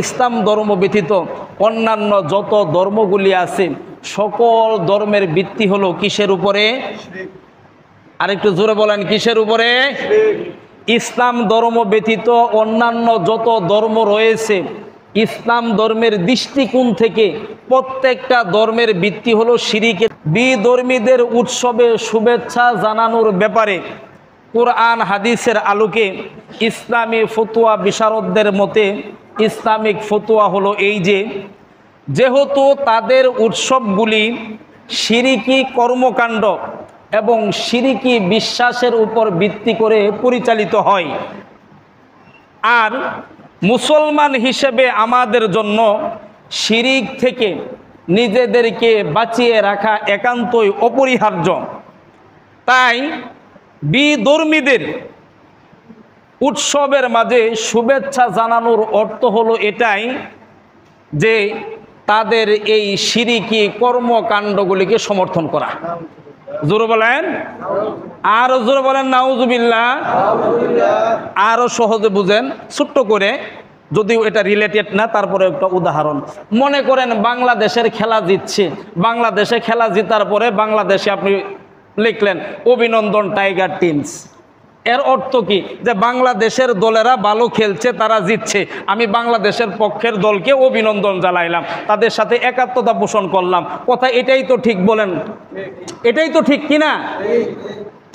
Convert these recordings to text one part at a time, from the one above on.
ইসলাম ধর্ম ব্যতীত অন্যান্য যত ধর্মগুলি আছে সকল ধর্মের ভিত্তি হলো কিসের উপরে? আরেকটু জোরে বলেন, কিসের উপরে? ইসলাম ধর্ম ব্যতীত অন্যান্য যত ধর্ম রয়েছে ইসলাম ধর্মের দৃষ্টিকোণ থেকে প্রত্যেকটা ধর্মের ভিত্তি হলো শিরকে। বিধর্মীদের উৎসবে শুভেচ্ছা জানানোর ব্যাপারে কোরআন হাদিসের আলোকে ইসলামী ফতোয়া বিশারদদের মতে ইসলামিক ফতোয়া হলো এই যে, যেহেতু তাদের উৎসবগুলি শিরকি কর্মকাণ্ড এবং শিরকি বিশ্বাসের উপর ভিত্তি করে পরিচালিত হয়, আর মুসলমান হিসেবে আমাদের জন্য শিরিক থেকে নিজেদেরকে বাঁচিয়ে রাখা একান্তই অপরিহার্য। তাই বিধর্মীদের উৎসবের মাঝে শুভেচ্ছা জানানোর অর্থ হলো এটাই যে তাদের এই শিরকি কর্মকাণ্ডগুলিকে সমর্থন করা। জোরে বলেন, আরো জোরে বলেন নাউজুবিল্লাহ। আরো সহজে বুঝেন ছোট্ট করে, যদিও এটা রিলেটেড না, তারপরে একটা উদাহরণ মনে করেন বাংলাদেশের খেলা জিতছে, বাংলাদেশে খেলা জিতার পরে বাংলাদেশে আপনি লিখলেন অভিনন্দন টাইগার টিমস। এর অর্থ কি? যে বাংলাদেশের দলেরা ভালো খেলছে, তারা জিতছে, আমি বাংলাদেশের পক্ষের দলকে অভিনন্দন জানাইলাম, তাদের সাথে একাত্মতা পোষণ করলাম। কথা এটাই তো ঠিক, বলেন এটাই তো ঠিক কিনা?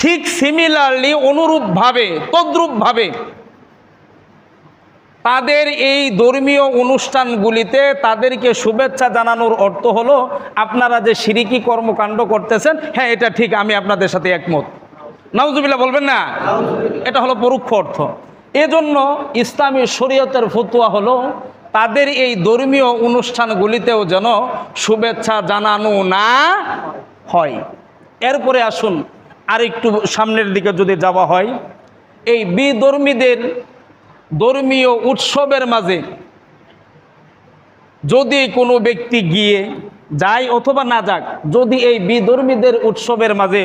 ঠিক সিমিলারলি অনুরূপভাবে তদ্রূপভাবে তাদের এই ধর্মীয় অনুষ্ঠানগুলিতে তাদেরকে শুভেচ্ছা জানানোর অর্থ হলো আপনারা যে শিরকি কর্মকাণ্ড করতেছেন, হ্যাঁ এটা ঠিক, আমি আপনাদের সাথে একমত। নাউজুবিল্লাহ বলবেন না? এটা হলো পরোক্ষ অর্থ। এজন্য ইসলামী শরীয়তের ফতোয়া হলো তাদের এই ধর্মীয় অনুষ্ঠানগুলিতেও যেন শুভেচ্ছা জানানো না হয়। এরপরে আসুন আরেকটু সামনের দিকে যদি যাওয়া হয়, এই বিধর্মীদের ধর্মীয় উৎসবের মাঝে যদি কোনো ব্যক্তি গিয়ে যায় অথবা না যাক, যদি এই বিধর্মীদের উৎসবের মাঝে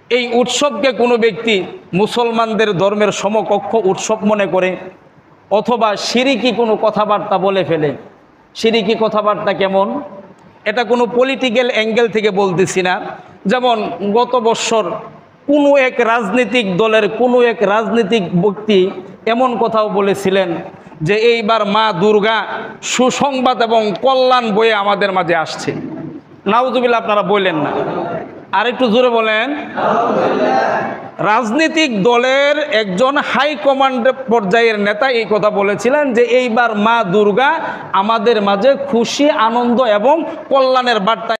এই উৎসবকে কোনো ব্যক্তি মুসলমানদের ধর্মের সমকক্ষ উৎসব মনে করে অথবা শিরকি কোনো কথাবার্তা বলে ফেলে, শিরকি কথাবার্তা কেমন? এটা কোনো পলিটিক্যাল অ্যাঙ্গেল থেকে বলতেছি না। যেমন গত বছর কোনো এক রাজনৈতিক দলের কোনো এক রাজনৈতিক ব্যক্তি এমন কথাও বলেছিলেন যে এইবার মা দুর্গা সুসংবাদ এবং কল্যাণ বয়ে আমাদের মাঝে আসছে। নাউজুবিল্লাহ আপনারা বললেন না? আরেকটু জোরে বলেন। রাজনৈতিক দলের একজন হাই কমান্ড পর্যায়ের নেতা এই কথা বলেছিলেন যে এইবার মা দুর্গা আমাদের মাঝে খুশি, আনন্দ এবং কল্যাণের বার্তা